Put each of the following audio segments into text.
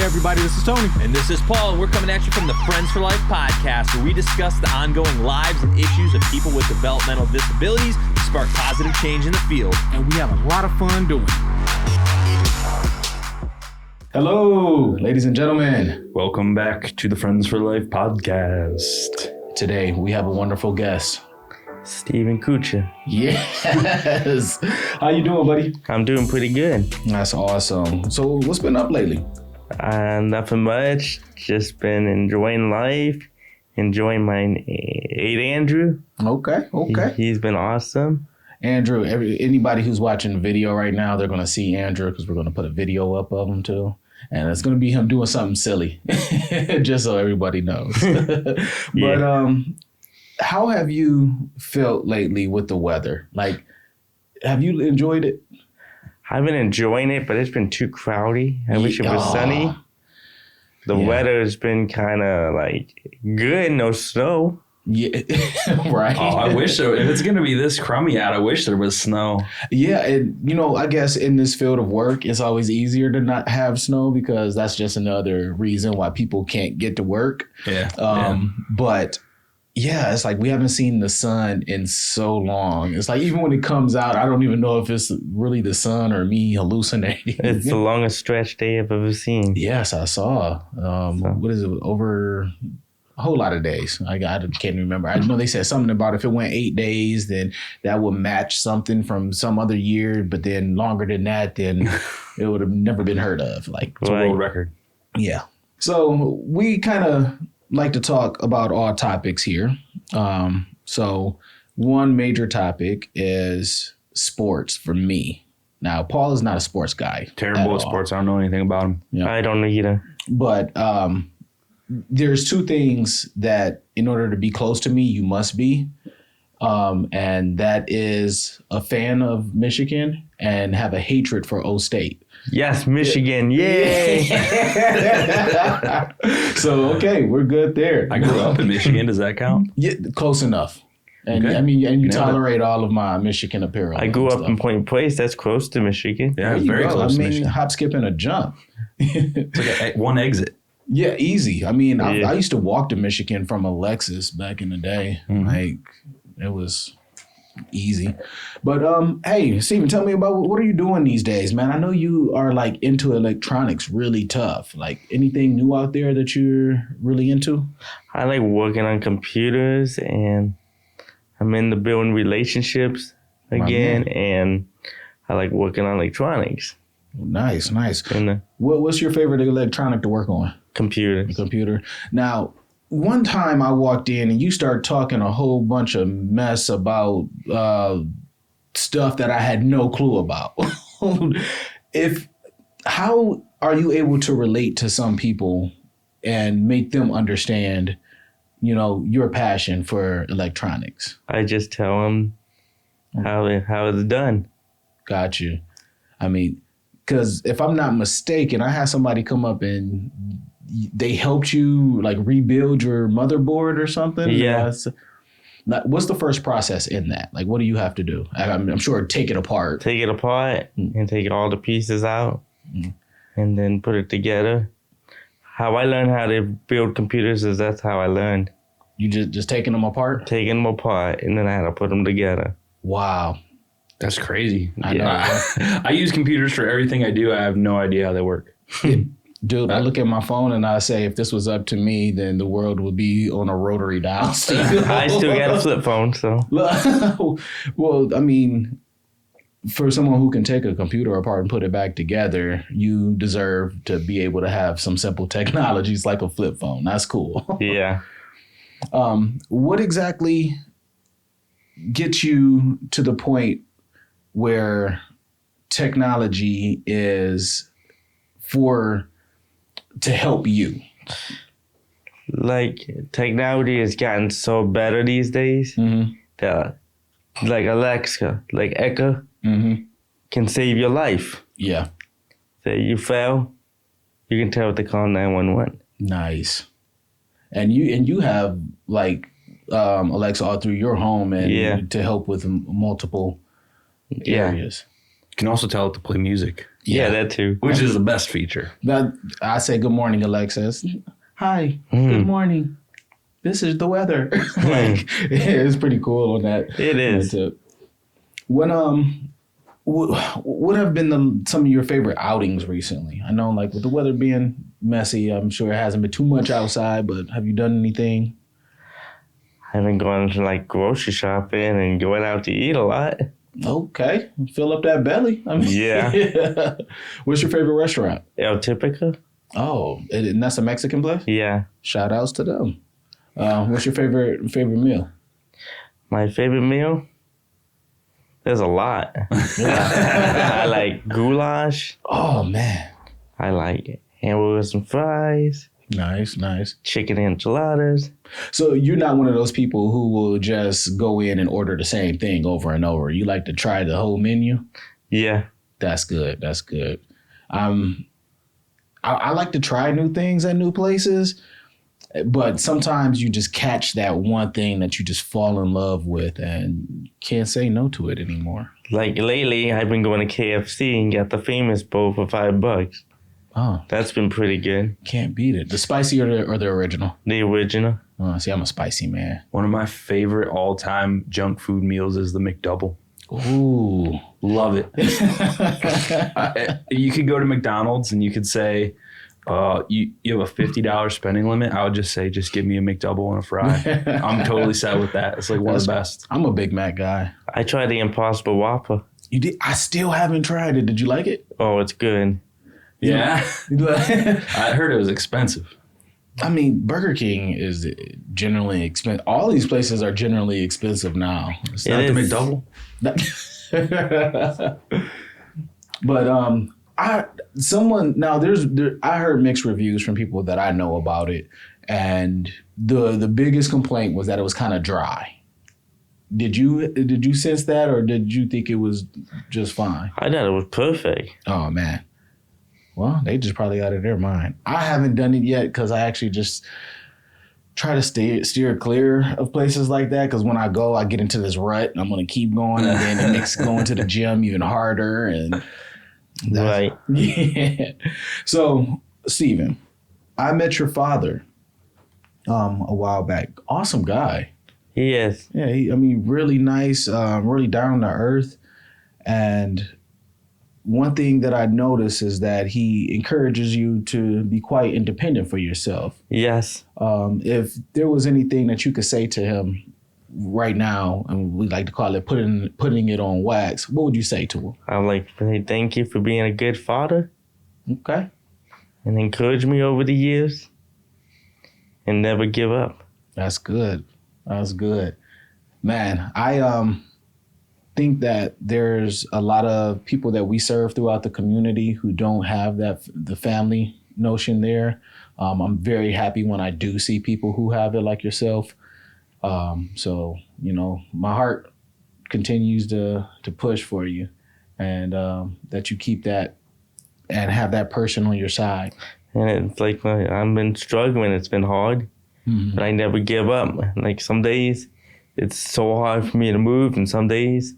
Hey everybody, this is Tony. And this is Paul. We're coming at you from the Friends for Life podcast, where we discuss the ongoing lives and issues of people with developmental disabilities to spark positive change in the field. And we have a lot of fun doing it. Hello, ladies and gentlemen. Welcome back to the Friends for Life podcast. Today we have a wonderful guest. Steven Kucha. Yes. How you doing, buddy? I'm doing pretty good. That's awesome. So what's been up lately? Nothing much. Just been enjoying life, enjoying my aide Andrew. Okay. He's been awesome. Andrew, anybody who's watching the video right now, they're going to see Andrew because we're going to put a video up of him too. And it's going to be him doing something silly, just so everybody knows. But how have you felt lately with the weather? Like, have you enjoyed it? I've been enjoying it, but it's been too cloudy. I wish it was sunny. The weather has been kind of like good, no snow. Yeah, right. Oh, I wish there. If it's gonna be this crummy out, I wish there was snow. Yeah, and I guess in this field of work, it's always easier to not have snow because that's just another reason why people can't get to work. But yeah, it's like we haven't seen the sun in so long. It's like even when it comes out, I don't even know if it's really the sun or me hallucinating. It's the longest stretch day I've ever seen. Yes, I saw. What is it? Over a whole lot of days. I can't remember. I know they said something about if it went 8 days, then that would match something from some other year. But then longer than that, then it would have never been heard of. Like it's a world record. Yeah. So we kind of like to talk about all topics here. So one major topic is sports for me. Now, Paul is not a sports guy. Terrible at sports. I don't know anything about him. Yeah. I don't know either. But there's two things that in order to be close to me, you must be. And that is a fan of Michigan and have a hatred for O State. Yes, Michigan. Yay. So, okay, we're good there. I grew up in Michigan. Does that count? Yeah, close enough. And okay. I mean, and you tolerate all of my Michigan apparel. I grew up in Point Place. That's close to Michigan. Yeah, very close to Michigan. Hop, skip, and a jump. It's like one exit. Yeah, easy. I mean, I used to walk to Michigan from Alexis back in the day. Mm-hmm. Like, it was easy. But hey, Steven, tell me about what are you doing these days, man? I know you are like into electronics really tough. Like anything new out there that you're really into? I like working on computers, and I'm into building relationships again, and I like working on electronics. Nice. And What's your favorite electronic to work on? Computer. Now, one time I walked in and you started talking a whole bunch of mess about stuff that I had no clue about. How are you able to relate to some people and make them understand, your passion for electronics? I just tell them how it's done. Got you. I mean, because if I'm not mistaken, I had somebody come up and they helped you like rebuild your motherboard or something. Yeah. What's the first process in that? Like, what do you have to do? I'm sure take it apart. Take it apart and take all the pieces out and then put it together. How I learned how to build computers is that's how I learned. You just taking them apart? Taking them apart, and then I had to put them together. Wow. That's crazy. I know. I use computers for everything I do. I have no idea how they work. Dude, I look at my phone and I say, if this was up to me, then the world would be on a rotary dial. I still got a flip phone, so. Well, I mean, for someone who can take a computer apart and put it back together, you deserve to be able to have some simple technologies like a flip phone. That's cool. Yeah. What exactly gets you to the point where technology is to help you? Like, technology has gotten so better these days that, like Alexa, like Echo, can save your life. Yeah. Say you fell, you can tell what to call 911. Nice. And you have like Alexa all through your home and to help with multiple areas. can also tell it to play music. Yeah, that too. Which is the best feature. That I say, "Good morning, Alexa." Hi, good morning. This is the weather. Like, it's pretty cool on that. It is. When what have been some of your favorite outings recently? I know, like, with the weather being messy, I'm sure it hasn't been too much outside, but have you done anything? I've been going to like grocery shopping and going out to eat a lot. Okay, fill up that belly. I mean, Yeah. What's your favorite restaurant? El Típico? Oh, and that's a Mexican place? Yeah. Shout outs to them. What's your favorite meal? My favorite meal? There's a lot. I like goulash. Oh, man. I like hamburgers and fries. Nice. Chicken enchiladas. So you're not one of those people who will just go in and order the same thing over and over. You like to try the whole menu? Yeah. That's good. I like to try new things at new places, but sometimes you just catch that one thing that you just fall in love with and can't say no to it anymore. Like lately, I've been going to KFC and got the famous bowl for $5. Oh, That's been pretty good. can't beat it. The spicy or the original? The original. Oh, see, I'm a spicy man. One of my favorite all-time junk food meals is the McDouble. Ooh. Love it. You could go to McDonald's and you could say, you have a $50 spending limit. I would just say, just give me a McDouble and a fry. I'm totally set with that. It's like one of the best. I'm a Big Mac guy. I tried the Impossible Whopper. You did? I still haven't tried it. Did you like it? Oh, it's good. Yeah. I heard it was expensive. I mean, Burger King is generally expensive. All these places are generally expensive now. It's It not is. the McDouble. But I heard mixed reviews from people that I know about it, and the biggest complaint was that it was kind of dry. Did you sense that, or did you think it was just fine? I thought it was perfect. Oh man. Well, they just probably out of their mind. I haven't done it yet because I actually just try to steer clear of places like that. Because when I go, I get into this rut and I'm going to keep going. And then it makes going to the gym even harder. And Right. Yeah. So, Steven, I met your father a while back. Awesome guy. He is. Yeah, really nice, really down to earth. And one thing that I notice is that he encourages you to be quite independent for yourself. Yes. If there was anything that you could say to him right now, and we like to call it putting it on wax, what would you say to him? I would like to say thank you for being a good father Okay. and encourage me over the years and never give up. That's good. Man, I think that there's a lot of people that we serve throughout the community who don't have the family notion there. I'm very happy when I do see people who have it like yourself. So, my heart continues to push for you, and that you keep that and have that person on your side. And it's like I've been struggling. It's been hard, but I never give up. Like some days it's so hard for me to move, and some days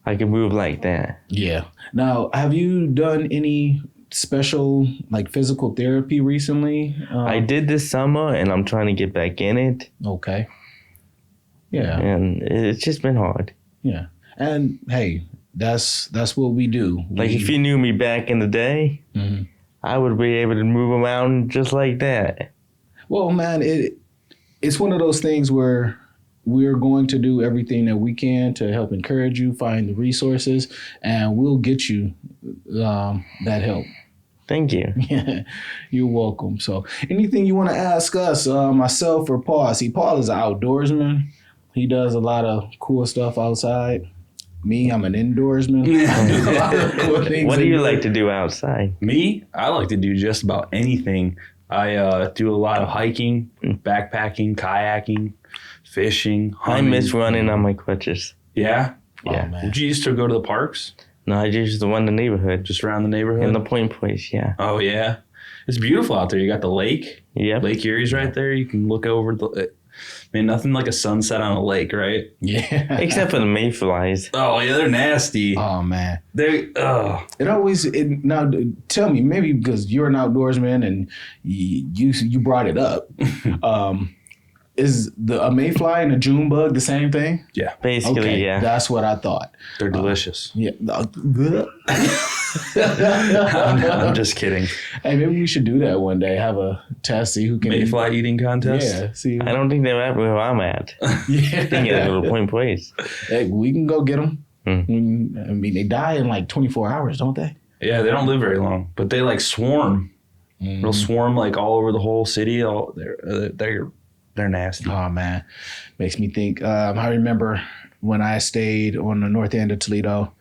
I can move like that. Yeah. Now, have you done any special like physical therapy recently? I did this summer, and I'm trying to get back in it. Okay. Yeah. And it's just been hard. Yeah. And hey, that's what we do. Like if you knew me back in the day, I would be able to move around just like that. Well, man, it's one of those things where we're going to do everything that we can to help encourage you, find the resources, and we'll get you that help. Thank you. Yeah, you're welcome. So anything you want to ask us, myself or Paul? See, Paul is an outdoorsman. He does a lot of cool stuff outside. Me, I'm an indoorsman. I do a lot of cool things. What do you like to do outside? Me, I like to do just about anything. I do a lot of hiking, backpacking, kayaking, fishing, I hunting. miss running on my crutches. Yeah? Yeah. man. Did you used to go to the parks? No, I just run the neighborhood. Just around the neighborhood? In the point place, yeah. Oh, yeah. It's beautiful out there. You got the lake. Yep. Lake Erie's right there. You can look over Man, nothing like a sunset on a lake, right? Yeah. Except for the mayflies. Oh yeah, they're nasty. Oh man. Now tell me, maybe because you're an outdoorsman and you brought it up. Is a mayfly and a June bug the same thing? Yeah. Basically, Okay, yeah. that's what I thought. They're delicious. Yeah. I'm just kidding. Hey, maybe we should do that one day. Have a test, see who can Mayfly eating contest? Yeah, see. I don't think they're at where I'm at. Yeah. They get a little point place. Hey, we can go get them. Hmm. I mean, they die in like 24 hours, don't they? Yeah, they don't live very long, but they like swarm. They'll swarm like all over the whole city. They're nasty. Oh man, makes me think. I remember when I stayed on the north end of Toledo,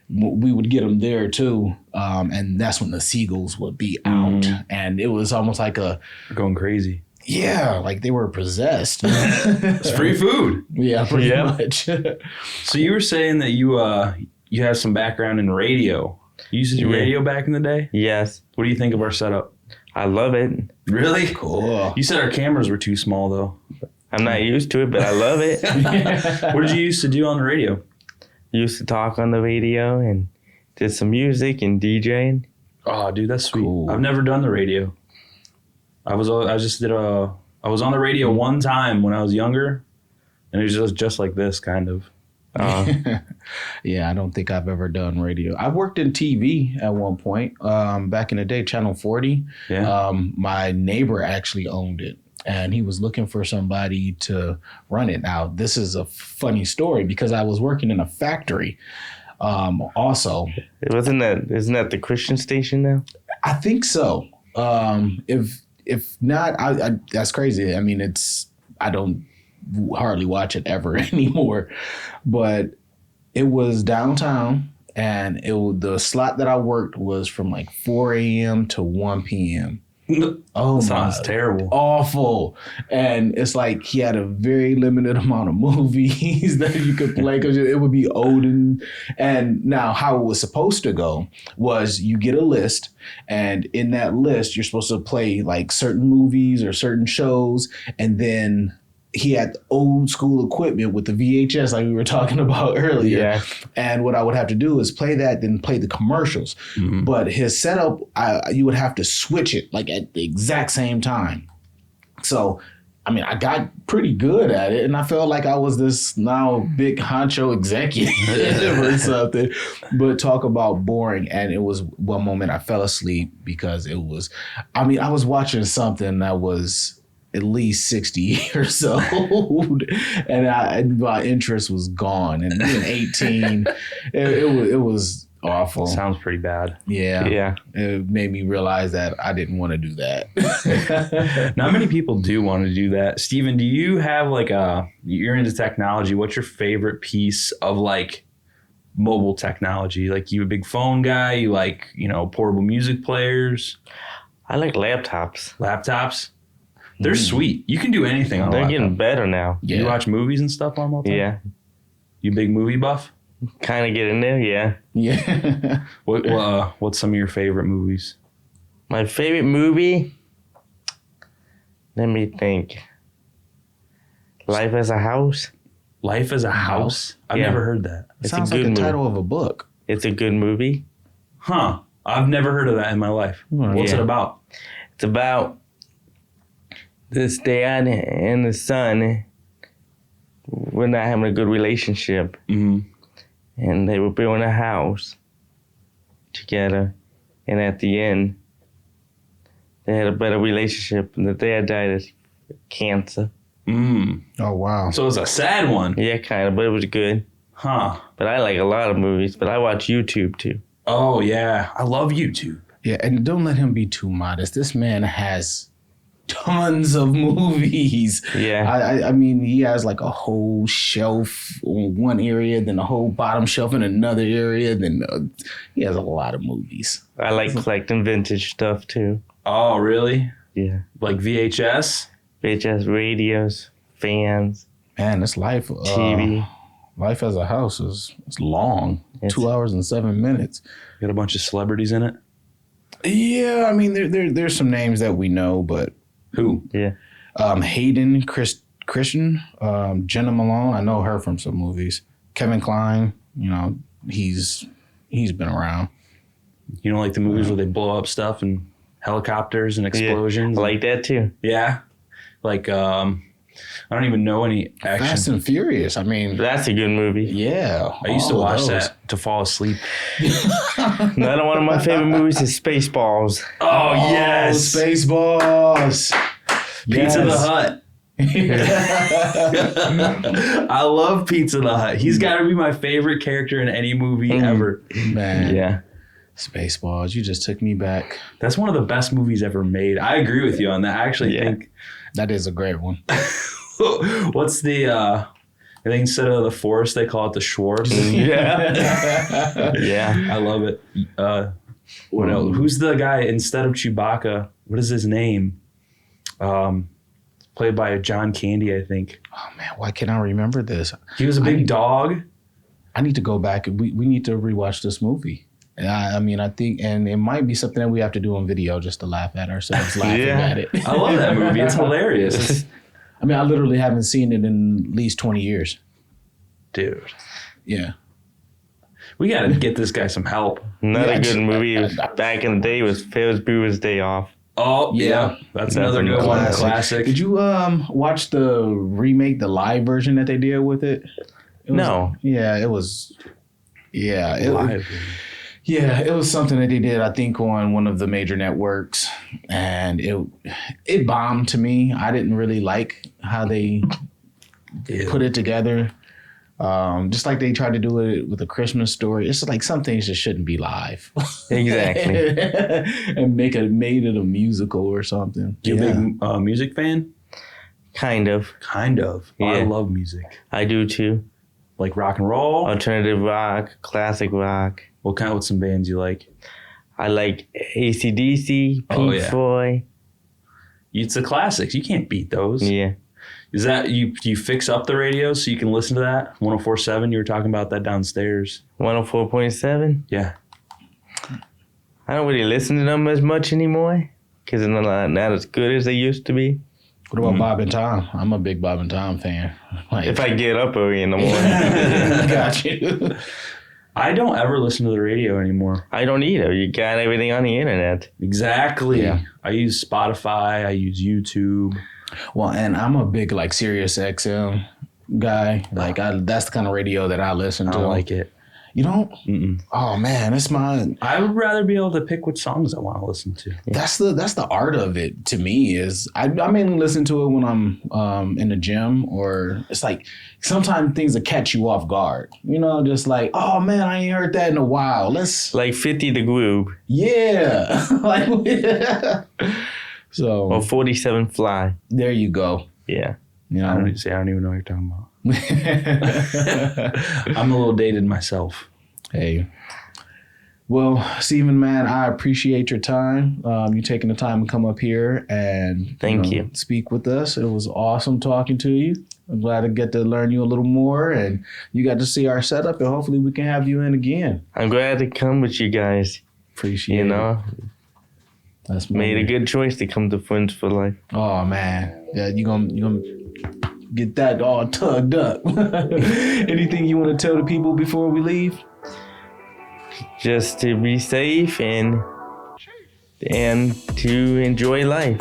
we would get them there too, and that's when the seagulls would be out, and it was almost like They're going crazy. like they were possessed. It's free food. Yeah, pretty Yeah. much. So you were saying that you have some background in radio. You used to do Yeah. radio back in the day? Yes. What do you think of our setup? I love it. Really? Cool. You said our cameras were too small though. I'm not used to it, but I love it. What did you used to do on the radio? Used to talk on the radio and did some music and DJing. Oh, dude, that's sweet. Cool. I've never done the radio. I was on the radio one time when I was younger, and it was just like this kind of. Yeah, I don't think I've ever done radio. I worked in TV at one point. Back in the day, Channel 40. Yeah. My neighbor actually owned it, and he was looking for somebody to run it. Now, this is a funny story because I was working in a factory. Also, Isn't that the Christian station now? I think so. If not, I that's crazy. I mean, I don't hardly watch it ever anymore, but it was downtown, and the slot that I worked was from like 4 a.m. to 1 p.m. Oh, Sounds my, terrible. awful. And it's like he had a very limited amount of movies that you could play because it would be old. And now how it was supposed to go was you get a list, and in that list, you're supposed to play like certain movies or certain shows, and then he had old school equipment with the VHS like we were talking about earlier. Yeah. And what I would have to do is play that, then play the commercials. But his setup, you would have to switch it like at the exact same time. So, I mean, I got pretty good at it, and I felt like I was this now big honcho executive or something. But talk about boring. And it was one moment I fell asleep because I was watching something that was at least 60 years old, and my interest was gone. And being 18, it was awful. Sounds pretty bad. Yeah. Yeah. It made me realize that I didn't want to do that. Not many people do want to do that. Steven, do you have you're into technology. What's your favorite piece of like mobile technology? Like, you a big phone guy? You like, portable music players? I like laptops. Laptops? They're sweet. You can do anything on a They're laptop. getting better now. Yeah. You watch movies and stuff on them? Yeah. You big movie buff? Kind of get in there, yeah. Yeah. What's some of your favorite movies? My favorite movie? Let me think. Life as a House. Life as a House? I've Yeah. never heard that. It's Sounds a like good the movie. title of a book. It's a good movie. Huh. I've never heard of that in my life. What's Yeah. it about? It's about this dad and the son were not having a good relationship. Mm-hmm. And they were building a house together. And at the end, they had a better relationship. And the dad died of cancer. Oh, wow. So it's a sad one. Yeah, kind of, but it was good. Huh. But I like a lot of movies, but I watch YouTube too. Oh, yeah. I love YouTube. Yeah, and don't let him be too modest. This man has tons of movies. Yeah. I mean, he has like a whole shelf on one area, then a whole bottom shelf in another area. Then he has a lot of movies. I like collecting vintage stuff too. Oh, really? Yeah. Like VHS? VHS radios, fans, Man, this life. TV. Life as a House is long. It's- 2 hours and 7 minutes. Got a bunch of celebrities in it? Yeah, I mean, there's some names that we know, but Who? Yeah. Hayden Christian, Jenna Malone. I know her from some movies. Kevin Kline. You know, he's been around. You don't like the movies where they blow up stuff and helicopters and explosions? I like that too. Yeah. Like, I don't even know any action. Fast and Furious. I mean, That's a good movie. yeah. I used to all of watch those. that to fall asleep. Another one of my favorite movies is Spaceballs. Oh, yes. Spaceballs. Pizza the Hut. I love Pizza the Hut. He's got to be my favorite character in any movie ever. Man. Yeah. Spaceballs. You just took me back. That's one of the best movies ever made. I agree with you on that. I actually think. That is a great one. What's the? I think instead of the forest, they call it the Schwartz. Yeah. Yeah. I love it. What else? Who's the guy instead of Chewbacca? What is his name? Played by John Candy, I think. Oh man, why can't I remember this? He was a big dog. I need to go back. We need to rewatch this movie. And I mean, I think, and it might be something that we have to do on video just to laugh at ourselves laughing at it. I love that movie. It's hilarious. I mean, I literally haven't seen it in at least 20 years. Dude. Yeah. We got to get this guy some help. Another good movie back in the day was Ferris Bueller's Day Off. Oh, yeah. That's another good one. Classic. Did you watch the remake, the live version that they did with it? No. Yeah, it was. Yeah. Live. Yeah, it was something that they did, I think, on one of the major networks, and it bombed to me. I didn't really like how they put it together. Just like they tried to do it with a Christmas Story. It's like some things just shouldn't be live. Exactly. And made it a musical or something. You a big music fan? Kind of. Kind of. Yeah. I love music. I do too. Like rock and roll? Alternative rock, classic rock. What's some bands you like? I like AC/DC, Pink Floyd. It's the classics. You can't beat those. Yeah. Is that you fix up the radio so you can listen to that? 104.7, you were talking about that downstairs. 104.7? Yeah. I don't really listen to them as much anymore because they're not as good as they used to be. What about Bob and Tom? I'm a big Bob and Tom fan. Like, If I get up early in the morning. got you. I don't ever listen to the radio anymore. I don't either. You got everything on the internet. Exactly. Yeah. I use Spotify. I use YouTube. Well, and I'm a big like Sirius XM guy. Like that's the kind of radio that I listen to. I don't like it. You don't? Mm-mm. Oh man, it's mine. I would rather be able to pick what songs I want to listen to. That's the art of it to me. Is I mainly listen to it when I'm in the gym, or it's like sometimes things that catch you off guard. You know, just like, oh man, I ain't heard that in a while. Let's Like 50 the Groove yeah, like so. or 47 Fly. There you go. Yeah. You I know, don't even know what you're talking about. I'm a little dated myself. Hey. Well, Stephen, man, I appreciate your time. You taking the time to come up here and Thank you. speak with us. It was awesome talking to you. I'm glad to get to learn you a little more, and you got to see our setup, and hopefully we can have you in again. I'm glad to come with you guys. Appreciate You it. know, That's made a good choice to come to Friends for Life. Oh man, yeah, you gonna get that all tugged up. Anything you want to tell the people before we leave? Just to be safe and to enjoy life.